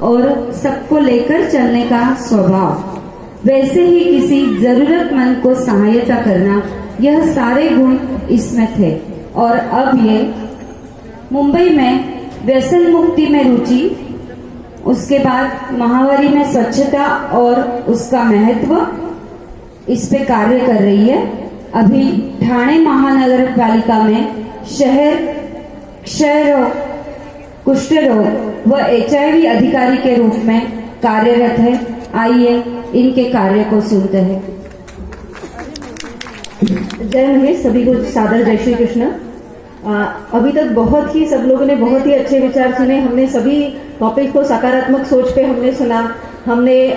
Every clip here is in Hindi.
और सबको लेकर चलने का स्वभाव, वैसे ही किसी जरूरतमंद को सहायता करना, यह सारे गुण इसमें थे। और अब ये मुंबई में व्यसन मुक्ति में रुचि, उसके बाद महावारी में स्वच्छता और उसका महत्व, इस पे कार्य कर रही है। अभी ठाणे महानगर पालिका में शहर क्षय रोग, कुष्ठ रोग व HIV अधिकारी के रूप में कार्यरत है। आइए इनके कार्य को सुनते हैं। जय महेश, सभी को सादर जय श्री कृष्ण। अभी तक बहुत ही सब लोगों ने बहुत ही अच्छे विचार सुने। हमने सभी टॉपिक को सकारात्मक सोच पे हमने सुना। हमने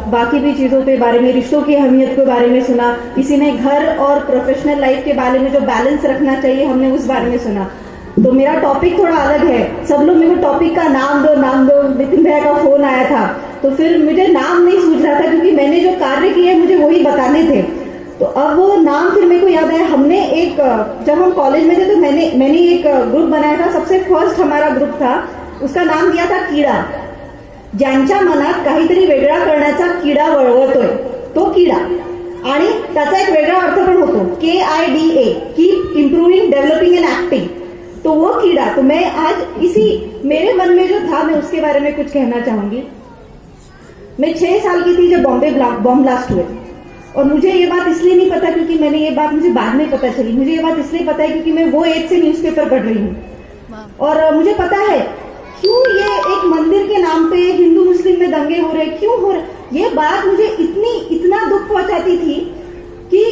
बाकी भी चीजों के बारे में, रिश्तों की अहमियत के बारे में सुना। किसी ने घर और प्रोफेशनल लाइफ के बारे में जो बैलेंस रखना चाहिए, हमने उस बारे में सुना। तो मेरा टॉपिक थोड़ा अलग है। सब लोग मेरे को टॉपिक का नाम दो। नितिन भैया का फोन आया था तो फिर मुझे नाम नहीं सूझ रहा था, क्योंकि मैंने जो कार्य किए मुझे वही बताने थे। तो अब वो नाम फिर मेरे को याद आया। हमने एक, जब हम कॉलेज में थे तो मैंने एक ग्रुप बनाया था। सबसे फर्स्ट हमारा ग्रुप था, उसका नाम दिया था कीडा। ज्यांच्या मनात काहीतरी वेगळा करण्याचा किडा वळवतोय, तो किडा। आणि त्याचा एक वेगळा अर्थ पण होतो, KIDA, keep improving, developing and acting. तो वो कीड़ा, तो मैं आज इसी मेरे मन में जो था, मैं उसके बारे में कुछ कहना चाहूंगी। मैं 6 साल की थी जब बॉम्बे बॉम्ब ब्लास्ट हुए, और मुझे ये बात इसलिए नहीं पता क्योंकि मैंने ये बात मुझे बाद में पता चली। मुझे ये बात इसलिए पता है क्योंकि मैं वो एज से न्यूज़पेपर पढ़ रही हूँ। और मुझे पता है क्यों ये एक मंदिर के नाम पे हिंदू मुस्लिम में दंगे हो रहे, क्यों हो रहे। ये बात मुझे इतना दुख पहुंचाती थी कि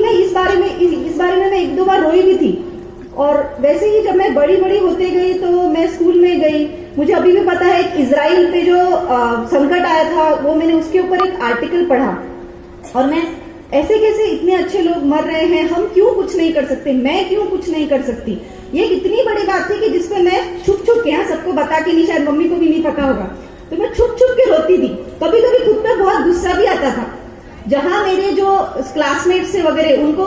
मैं इस बारे में मैं 1-2 बार रोई भी थी। और वैसे ही जब मैं बड़ी होते गई तो मैं स्कूल में गई। मुझे अभी भी पता है इजराइल पे जो संकट आया था, वो मैंने उसके ऊपर एक आर्टिकल पढ़ा, और मैं ऐसे कैसे इतने अच्छे लोग मर रहे हैं, हम क्यों कुछ नहीं कर सकते, मैं क्यों कुछ नहीं कर सकती। ये इतनी बड़ी बात थी कि जिसपे मैं छुप के, यहाँ सबको बता के नहीं, शायद मम्मी को भी नहीं पता होगा, तो मैं छुप के रोती थी। कभी खुद पे बहुत गुस्सा भी आता था। जहां मेरे जो क्लासमेट्स से वगैरह, उनको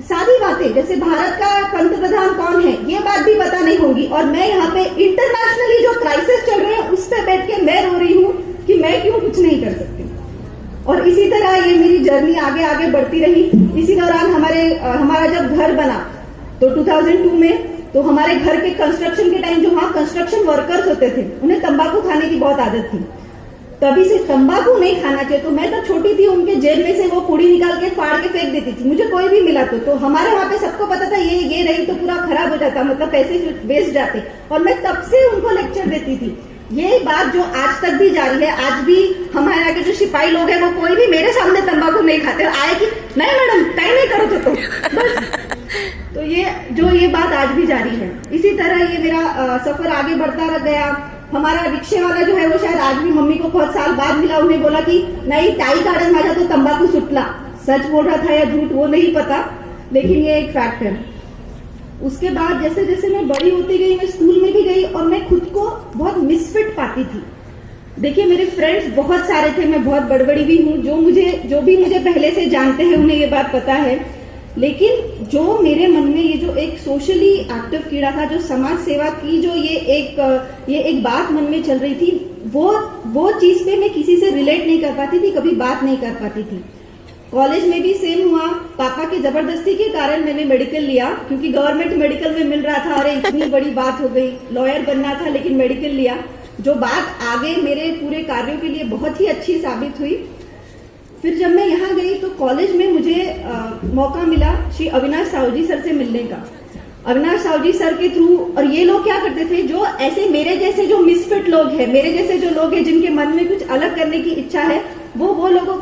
सारी बातें, जैसे भारत का पंतप्रधान कौन है ये बात भी पता नहीं होगी, और मैं यहाँ पे इंटरनेशनली जो क्राइसिस चल रहे हैं उस पे बैठ के मैं रो रही हूँ कि मैं क्यों कुछ नहीं कर सकती। और इसी तरह ये मेरी जर्नी आगे बढ़ती रही। इसी दौरान हमारा जब घर बना तो 2002 में, तो हमारे घर के कंस्ट्रक्शन के टाइम जो वहाँ कंस्ट्रक्शन वर्कर्स होते थे, उन्हें तंबाकू खाने की बहुत आदत थी। तभी से तंबाकू नहीं खाना चाहिए, तो मैं तो छोटी थी, उनके जेब में से वो पूड़ी निकाल के फाड़ के फेंक देती थी। मुझे कोई भी मिला तो हमारे वहाँ पे सबको पता था ये रही तो पूरा खराब हो जाता, मतलब पैसे वेस्ट जाते। और मैं तब से उनको लेक्चर देती थी। ये बात जो आज तक भी जारी है। आज भी हमारे आगे जो सिपाही लोग हैं, वो कोई भी मेरे सामने तंबाकू नहीं खाते, और आए कि नहीं मैडम कहीं नहीं करो तो बस। तो ये बात आज भी जारी है। इसी तरह ये मेरा सफर आगे बढ़ता गया। हमारा रिक्शे वाला जो है वो शायद आज भी मम्मी को बहुत साल बाद मिला, उन्हें बोला कि नहीं टाई काढन माझा तो तंबाकू सुटला। सच बोल रहा था या झूठ वो नहीं पता, लेकिन ये एक फैक्ट है। उसके बाद जैसे जैसे मैं बड़ी होती गई, मैं स्कूल में भी गई और मैं खुद को बहुत मिसफिट पाती थी। देखिए मेरे फ्रेंड्स बहुत सारे थे, मैं बहुत बड़बड़ी भी हूँ। जो भी मुझे पहले से जानते हैं उन्हें ये बात पता है। लेकिन जो मेरे मन में ये जो एक सोशली एक्टिव कीड़ा था, जो समाज सेवा की जो ये एक बात मन में चल रही थी, वो चीज पे मैं किसी से रिलेट नहीं कर पाती थी, कभी बात नहीं कर पाती थी। कॉलेज में भी सेम हुआ। पापा की जबरदस्ती के कारण मैंने मेडिकल लिया, क्योंकि गवर्नमेंट मेडिकल में मिल रहा था। अरे इतनी बड़ी बात हो गई, लॉयर बनना था लेकिन मेडिकल लिया, जो बात आगे मेरे पूरे कार्यों के लिए बहुत ही अच्छी साबित हुई। फिर जब मैं यहाँ गई तो कॉलेज में मुझे मौका मिला श्री अविनाश साहू जी सर से मिलने का। अविनाश साहू जी सर के थ्रू, और ये लोग क्या करते थे, जो ऐसे मेरे जैसे जो मिसफिट लोग हैं, मेरे जैसे जो लोग हैं जिनके मन में कुछ अलग करने की इच्छा है, वो लोगों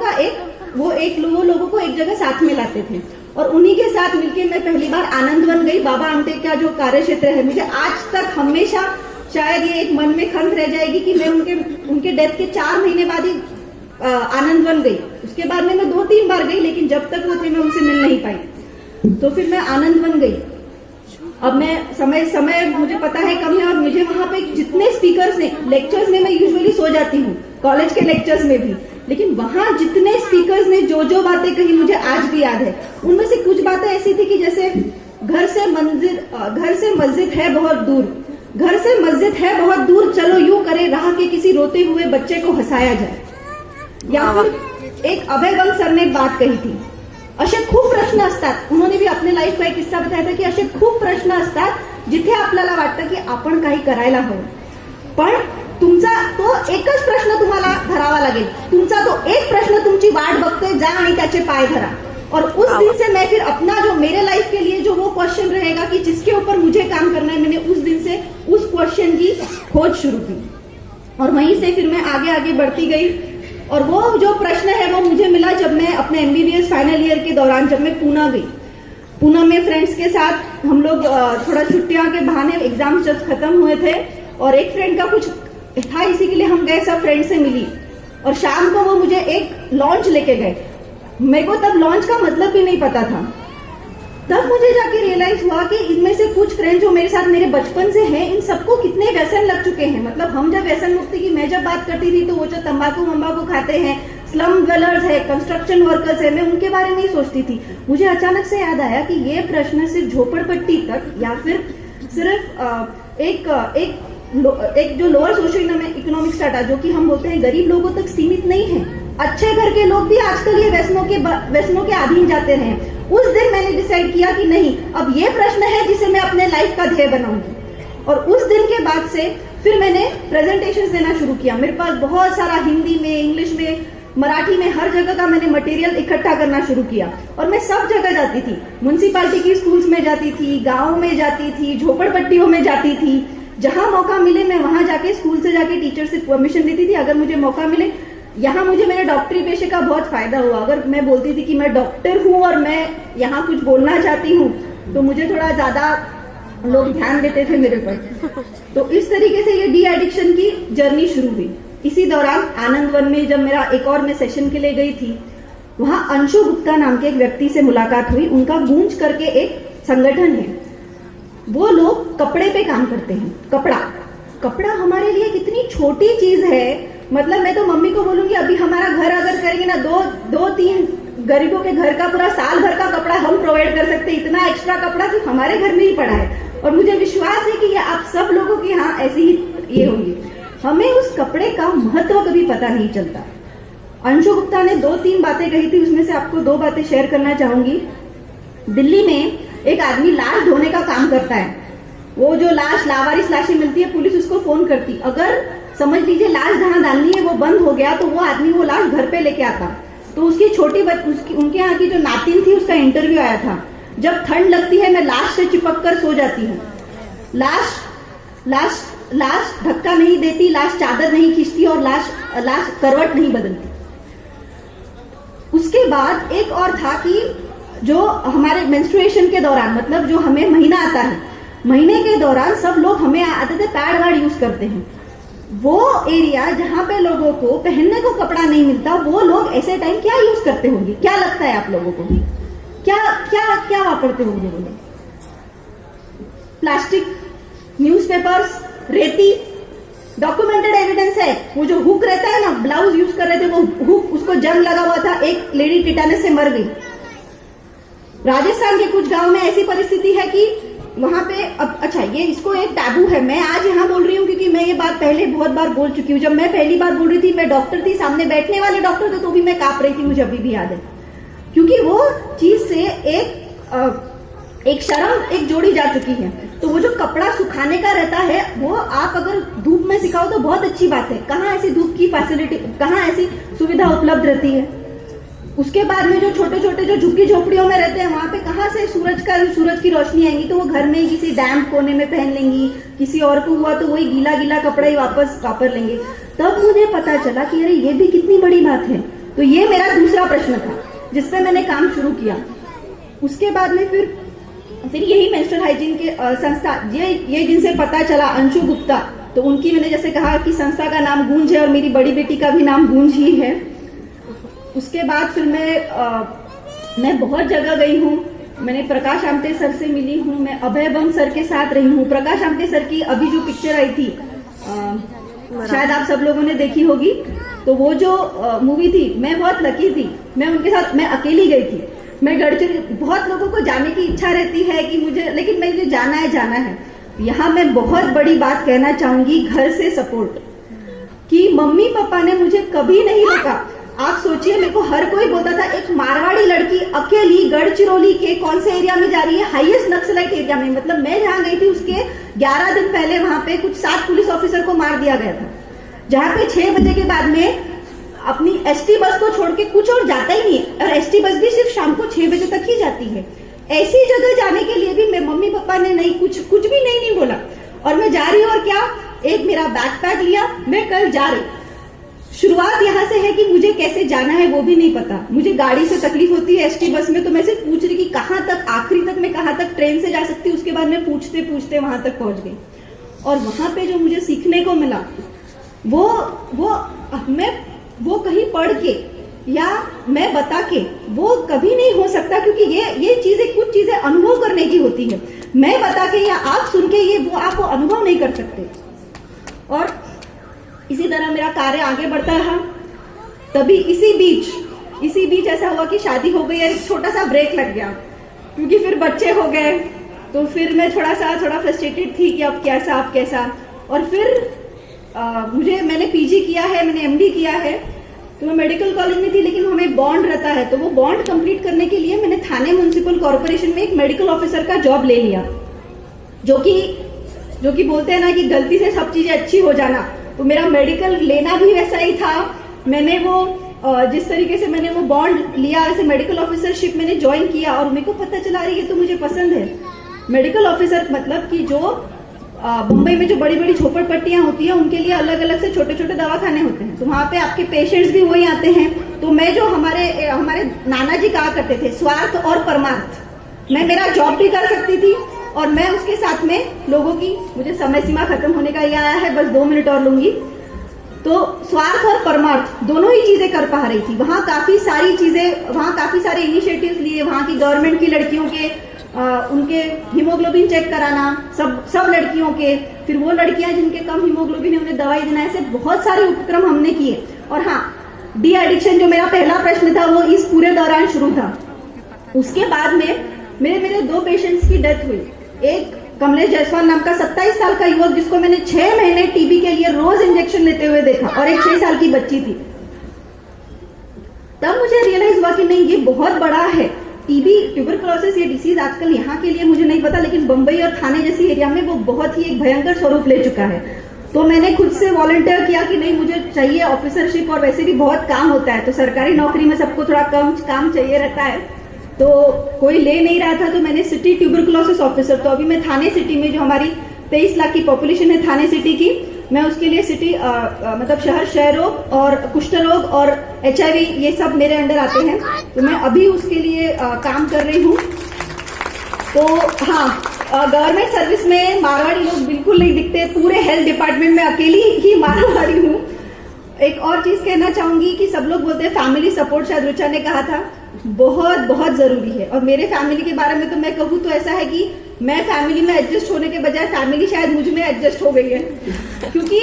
को एक जगह साथ में लाते थे। और उन्हीं के साथ मिलकर मैं पहली बार आनंदवन गई। बाबा आमटे का जो कार्य क्षेत्र है, मुझे आज तक हमेशा शायद ये एक मन में खंत रह जाएगी कि मैं उनके डेथ के 4 महीने बाद ही आनंदवन गई। उसके बाद में मैं 2-3 बार गई, लेकिन जब तक वो थे मैं उनसे मिल नहीं पाई। तो फिर मैं आनंदवन गई। अब मैं समय मुझे पता है कम है, और मुझे वहां पे जितने स्पीकर्स ने, लेक्चर्स में मैं यूजुअली सो जाती हूँ, कॉलेज के लेक्चर्स में भी, लेकिन वहां जितने स्पीकर्स ने जो बातें कही मुझे आज भी याद है। उनमें से कुछ बातें ऐसी थी कि जैसे घर से मस्जिद है बहुत दूर, घर से मस्जिद है बहुत दूर, चलो यूं करे राह रोते हुए बच्चे को हसाया जाए। या फिर एक अभय बंग सर ने एक बात कही थी, असे खूप प्रश्न असतात, उन्होंने भी अपने लाईफचा एक किस्सा बताया था की असे खूप प्रश्न असतात जिथे आपल्याला वाटतं की आपण काही करायला हवं, पण तुमचा तो एकच प्रश्न तुम्हाला धरावा लागेल, तुमचा तो एक प्रश्न तुमची वाट बघते, जा आणि त्याचे पाय धरा। और उस दिन से मैं फिर अपना जो मेरे लाइफ के लिए जो वो क्वेश्चन रहेगा कि जिसके ऊपर मुझे काम करना है, मैंने उस दिन से उस क्वेश्चन की खोज शुरू की और वहीं से फिर मैं आगे आगे बढ़ती गई। और वो जो प्रश्न है वो मुझे मिला जब मैं अपने MBBS फाइनल ईयर के दौरान जब मैं पूना गई। पूना में फ्रेंड्स के साथ हम लोग थोड़ा छुट्टियां के बहाने एग्जाम जब खत्म हुए थे और एक फ्रेंड का कुछ था, इसी के लिए हम गए, सब फ्रेंड से मिली और शाम को वो मुझे एक लॉन्च लेके गए। मेरे को तब लॉन्च का मतलब भी नहीं पता था। तब मुझे जाके रियलाइज हुआ कि इनमें से कुछ फ्रेंड जो मेरे साथ मेरे बचपन से हैं, इन सबको कितने व्यसन लग चुके हैं। मतलब हम जब व्यसन मुक्ति की मैं जब बात करती थी तो वो जो तंबाकू वंबाकू खाते हैं, स्लम ड्वेलर्स है, कंस्ट्रक्शन वर्कर्स है, मैं उनके बारे में ही सोचती थी। मुझे अचानक से याद आया कि ये प्रश्न सिर्फ झोपड़पट्टी तक या फिर सिर्फ एक जो लोअर सोशल इकोनॉमिक स्ट्रेटा जो कि हम बोलते हैं गरीब लोगों तक सीमित नहीं है। अच्छे घर के लोग भी आजकल ये व्यसनों के अधीन जाते रहे। उस दिन मैंने डिसाइड किया कि नहीं, अब ये प्रश्न है जिसे मैं अपने लाइफ का ध्येय बनाऊंगी। और उस दिन के बाद से फिर मैंने प्रेजेंटेशंस देना शुरू किया। मेरे पास बहुत सारा हिंदी में, इंग्लिश में, मराठी में, हर जगह का मैंने मटेरियल इकट्ठा करना शुरू किया और मैं सब जगह जाती थी। म्युनिसिपैलिटी की स्कूल्स में जाती थी, गाँव में जाती थी, झोपड़पट्टियों में जाती थी। जहां मौका मिले मैं वहां जाके स्कूल से जाके टीचर से परमिशन लेती थी, अगर मुझे मौका मिले। यहाँ मुझे मेरे डॉक्टरी पेशे का बहुत फायदा हुआ। अगर मैं बोलती थी कि मैं डॉक्टर हूँ और मैं यहाँ कुछ बोलना चाहती हूँ तो मुझे थोड़ा ज्यादा लोग ध्यान देते थे मेरे पर। तो इस तरीके से ये डी एडिक्शन की जर्नी शुरू हुई। इसी दौरान आनंद वन में जब मेरा एक और मैं सेशन के लिए गई थी, वहां अंशु गुप्ता नाम के एक व्यक्ति से मुलाकात हुई। उनका गूंज करके एक संगठन है, वो लोग कपड़े पे काम करते हैं। कपड़ा हमारे लिए कितनी छोटी चीज है। मतलब मैं तो मम्मी को बोलूंगी अभी हमारा घर अगर करेंगे ना, दो तीन गरीबों के घर का पूरा साल भर का कपड़ा हम प्रोवाइड कर सकते हैं। इतना एक्स्ट्रा कपड़ा सिर्फ हमारे घर में ही पड़ा है और मुझे विश्वास है कि ये आप सब लोगों के यहाँ ऐसी ही ये होंगी। हमें उस कपड़े का महत्व कभी पता नहीं चलता। अंशु गुप्ता ने 2-3 बातें कही थी, उसमें से आपको 2 बातें शेयर करना चाहूंगी। दिल्ली में एक आदमी लाश ढोने का काम करता है। वो जो लावारिस लाशें मिलती है, पुलिस उसको फोन करती। अगर समझ लीजिए लाश जहां डालनी है वो बंद हो गया तो वो आदमी वो लाश घर पे लेके आता। तो उसकी उनके यहाँ की जो नातिन थी उसका इंटरव्यू आया था। जब ठंड लगती है मैं लाश से चिपक कर सो जाती हूँ। लाश धक्का नहीं देती, लाश चादर नहीं खींचती और लाश करवट नहीं बदलती। उसके बाद एक और था कि जो हमारे मेंस्ट्रुएशन के दौरान, मतलब जो हमें महीना आता है, महीने के दौरान सब लोग हमें आते थे पैड वार्ड यूज करते हैं। वो एरिया जहां पे लोगों को पहनने को कपड़ा नहीं मिलता, वो लोग ऐसे टाइम क्या यूज करते होंगे? क्या लगता है आप लोगों को? क्या वापरते होंगे वो लोग? प्लास्टिक, न्यूज़पेपर्स, रेती। डॉक्यूमेंटेड एविडेंस है। वो जो हुक रहता है ना, ब्लाउज यूज कर रहे थे, वो हुक उसको जंग लगा हुआ था, एक लेडी टिटानस से मर गई। राजस्थान के कुछ गांव में ऐसी परिस्थिति है कि वहां पे अब अच्छा ये इसको एक टैबू है। मैं आज यहाँ बोल रही हूँ क्योंकि मैं ये बात पहले बहुत बार बोल चुकी हूँ। जब मैं पहली बार बोल रही थी, मैं डॉक्टर थी, सामने बैठने वाले डॉक्टर थे, तो भी मैं कांप रही थी, मुझे अभी भी याद है। क्योंकि वो चीज से एक शर्म एक जोड़ी जा चुकी है। तो वो जो कपड़ा सुखाने का रहता है, वो आप अगर धूप में सिखाओ तो बहुत अच्छी बात है। कहाँ ऐसी धूप की फैसिलिटी, कहाँ ऐसी सुविधा उपलब्ध रहती है? उसके बाद में जो छोटे छोटे जो झुग्गी झोपड़ियों में रहते हैं, वहां पे कहाँ से सूरज की रोशनी आएंगी? तो वो घर में ही किसी डैम्प कोने में पहन लेंगी। किसी और को हुआ तो वही गीला कपड़ा ही वापस वापर लेंगे। तब मुझे पता चला कि अरे ये भी कितनी बड़ी बात है। तो ये मेरा दूसरा प्रश्न था जिसपे मैंने काम शुरू किया। उसके बाद में फिर यही मेंस्ट्रुअल हाइजीन के संस्था, ये जिनसे पता चला, अंशु गुप्ता, तो उनकी मैंने जैसे कहा कि संस्था का नाम गूंज है और मेरी बड़ी बेटी का भी नाम गूंज ही है। उसके बाद फिर मैं बहुत जगह गई हूँ। मैंने प्रकाश आमटे सर से मिली हूँ, मैं अभय बंग सर के साथ रही हूँ। प्रकाश आमटे सर की अभी जो पिक्चर आई थी, शायद आप सब लोगों ने देखी होगी। तो वो जो मूवी थी, मैं बहुत लकी थी, मैं उनके साथ, मैं अकेली गई थी। मैं गढ़चिरौली, बहुत लोगों को जाने की इच्छा रहती है कि मुझे, लेकिन मुझे जाना है। यहाँ मैं बहुत बड़ी बात कहना चाहूंगी, घर से सपोर्ट। कि मम्मी पापा ने मुझे कभी नहीं रोका। आप सोचिए, मेरे को हर कोई बोलता था एक मारवाड़ी लड़की अकेली गढ़चिरौली के कौन से एरिया में जा रही है, हाईएस्ट नक्सलाइट एरिया में। मतलब मैं जहां गई थी उसके 11 दिन पहले वहां पे कुछ 7 पुलिस ऑफिसर को मार दिया गया था, जहां पे 6 बजे के बाद में अपनी एसटी बस को छोड़ के कुछ और जाता ही नहीं है, और एसटी बस भी सिर्फ शाम को 6 बजे तक ही जाती है। ऐसी जगह जाने के लिए भी मेरे मम्मी पापा ने नहीं कुछ भी नहीं बोला, और मैं जा रही हूँ। और क्या, एक मेरा बैकपैक लिया, मैं कल जा रही। शुरुआत यहाँ से है कि मुझे कैसे जाना है वो भी नहीं पता। मुझे गाड़ी से तकलीफ होती है, एसटी बस में तो मैं सिर्फ पूछ रही कि कहाँ तक, आखिरी तक मैं कहाँ तक ट्रेन से जा सकती हूँ। उसके बाद मैं पूछते पूछते वहां तक पहुंच गई, और वहां पे जो मुझे सीखने को मिला वो कहीं पढ़ के या मैं बता के वो कभी नहीं हो सकता, क्योंकि ये चीजें, कुछ चीजें अनुभव करने की होती है। मैं बता के या आप सुन के ये वो आपको अनुभव नहीं कर सकते। और इसी तरह मेरा कार्य आगे बढ़ता रहा। तभी इसी बीच ऐसा हुआ कि शादी हो गई और एक छोटा सा ब्रेक लग गया, क्योंकि फिर बच्चे हो गए। तो फिर मैं थोड़ा फ्रस्ट्रेटेड थी कि अब कैसा। और फिर मैंने पीजी किया है, मैंने एमडी किया है, तो मैं मेडिकल कॉलेज में थी, लेकिन हमें बॉन्ड रहता है। तो वो बॉन्ड कंप्लीट करने के लिए मैंने थाने म्युनिसिपल कॉर्पोरेशन में एक मेडिकल ऑफिसर का जॉब ले लिया, जो कि बोलते हैं ना कि गलती से सब चीजें अच्छी हो जाना। तो मेरा मेडिकल लेना भी वैसा ही था। मैंने जिस तरीके से मैंने वो बॉन्ड लिया, ऐसे मेडिकल ऑफिसरशिप मैंने ज्वाइन किया, और मेरे को पता चला रही है तो मुझे पसंद है। मेडिकल ऑफिसर मतलब कि जो मुंबई में जो बड़ी बड़ी झोपड़पट्टियां होती है, उनके लिए अलग अलग से छोटे छोटे दवाखाने होते हैं, तो वहां पे आपके पेशेंट्स भी वही आते हैं। तो मैं जो हमारे नाना जी कहा करते थे, स्वार्थ और परमार्थ, मैं मेरा जॉब भी कर सकती थी और मैं उसके साथ में लोगों की, मुझे समय सीमा खत्म होने का ये आया है, बस 2 मिनट और लूंगी। तो स्वार्थ और परमार्थ दोनों ही चीजें कर पा रही थी। वहां काफी सारे इनिशिएटिव्स लिए, वहां की गवर्नमेंट की लड़कियों के उनके हीमोग्लोबिन चेक कराना, सब लड़कियों के, फिर वो लड़कियां जिनके कम हीमोग्लोबिन है उन्हें दवाई देना, ऐसे बहुत सारे उपक्रम हमने किए। और हाँ, डी एडिक्शन जो मेरा पहला प्रश्न था वो इस पूरे दौरान शुरू था। उसके बाद में मेरे 2 पेशेंट्स की डेथ हुई। एक कमलेश जायसवाल नाम का 27 साल का युवक, जिसको मैंने 6 महीने टीबी के लिए रोज इंजेक्शन लेते हुए देखा, और एक 6 साल की बच्ची थी। तब मुझे रियलाइज हुआ कि नहीं, ये बहुत बड़ा है। टीबी, ट्यूबरकुलोसिस, ये डिसीज आजकल यहाँ के लिए मुझे नहीं पता, लेकिन बंबई और थाने जैसी एरिया में वो बहुत ही एक भयंकर स्वरूप ले चुका है। तो मैंने खुद से वॉलंटियर किया कि नहीं, मुझे चाहिए ऑफिसरशिप, और वैसे भी बहुत काम होता है, तो सरकारी नौकरी में सबको थोड़ा कम काम चाहिए रहता है, तो कोई ले नहीं रहा था। तो मैंने सिटी ट्यूबरकुलोसिस ऑफिसर, तो अभी मैं थाने सिटी में, जो हमारी 23 लाख की पॉपुलेशन है थाने सिटी की, मैं उसके लिए सिटी मतलब क्षय रोग और कुष्ठ रोग और HIV ये सब मेरे अंडर आते हैं। तो मैं अभी उसके लिए काम कर रही हूँ। तो हाँ, गवर्नमेंट सर्विस में मारवाड़ी लोग बिल्कुल नहीं दिखते, पूरे हेल्थ डिपार्टमेंट में अकेली ही मारवाड़ी हूँ। एक और चीज कहना चाहूंगी कि सब लोग बोलते हैं फैमिली सपोर्ट, शायद रुचा ने कहा था, बहुत जरूरी है। और मेरे फैमिली के बारे में तो मैं कहूँ तो ऐसा है कि मैं फैमिली में एडजस्ट होने के बजाय फैमिली शायद मुझ में एडजस्ट हो गई है। क्योंकि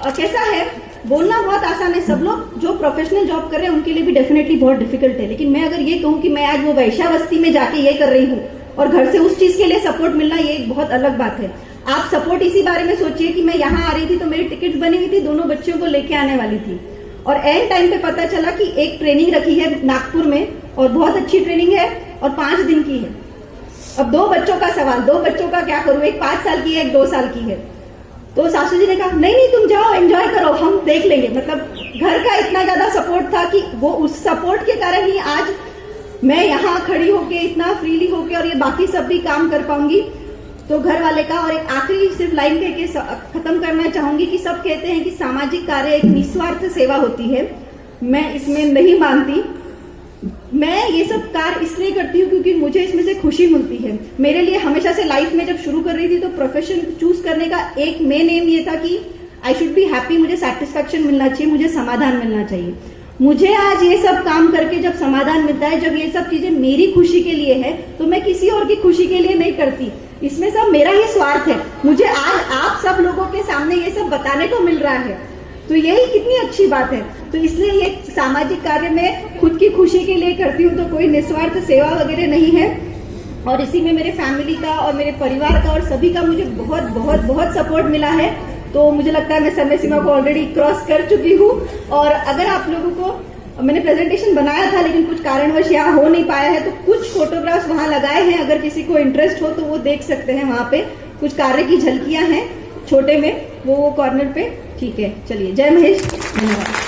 कैसा है, बोलना बहुत आसान है, सब लोग जो प्रोफेशनल जॉब कर रहे हैं उनके लिए भी डेफिनेटली बहुत डिफिकल्ट है, लेकिन मैं अगर ये कहूँ कि मैं आज वो वैश्या बस्ती में जाके ये कर रही हूँ और घर से उस चीज के लिए सपोर्ट मिलना, ये एक बहुत अलग बात है। आप सपोर्ट इसी बारे में सोचिए कि मैं यहाँ आ रही थी तो मेरी टिकट बनी हुई थी, दोनों बच्चों को लेके आने वाली थी, और एंड टाइम पे पता चला कि एक ट्रेनिंग रखी है नागपुर में और बहुत अच्छी ट्रेनिंग है और 5 दिन की है। अब 2 बच्चों का सवाल, 2 बच्चों का क्या करूं, एक 5 साल की है, एक 2 साल की है। तो सासू जी ने कहा नहीं तुम जाओ, एंजॉय करो, हम देख लेंगे। मतलब घर का इतना ज्यादा सपोर्ट था कि वो उस सपोर्ट के कारण ही आज मैं यहाँ खड़ी होके इतना फ्रीली होके और ये बाकी सब भी काम कर पाऊंगी। तो घर वाले का, और एक आखिरी सिर्फ लाइन कह के खत्म करना चाहूंगी कि सब कहते हैं कि सामाजिक कार्य एक निस्वार्थ सेवा होती है, मैं इसमें नहीं मानती। मैं ये सब कार्य इसलिए करती हूँ क्योंकि मुझे इसमें से खुशी मिलती है। मेरे लिए हमेशा से लाइफ में जब शुरू कर रही थी तो प्रोफेशन चूज करने का एक मेन एम ये था कि आई शुड बी हैप्पी, मुझे सेटिस्फैक्शन मिलना चाहिए, मुझे समाधान मिलना चाहिए। मुझे आज ये सब काम करके जब समाधान मिलता है, जब ये सब चीजें मेरी खुशी के लिए है, तो मैं किसी और की खुशी के लिए नहीं करती, इसमें सब मेरा ही स्वार्थ है। मुझे आज आप सब लोगों के सामने ये सब बताने को मिल रहा है, तो यही कितनी अच्छी बात है। तो इसलिए ये सामाजिक कार्य में खुद की खुशी के लिए करती हूँ, तो कोई निस्वार्थ सेवा वगैरह नहीं है। और इसी में मेरे फैमिली का और मेरे परिवार का और सभी का मुझे बहुत बहुत बहुत सपोर्ट मिला है। तो मुझे लगता है मैं समय सीमा को ऑलरेडी क्रॉस कर चुकी हूँ। और अगर आप लोगों को, मैंने प्रेजेंटेशन बनाया था लेकिन कुछ कारणवश यहाँ हो नहीं पाया है, तो कुछ फोटोग्राफ्स वहां लगाए हैं, अगर किसी को इंटरेस्ट हो तो वो देख सकते हैं। वहां पे कुछ कार्य की झलकियां हैं छोटे में, वो कॉर्नर पे। ठीक है, चलिए, जय महेश, धन्यवाद।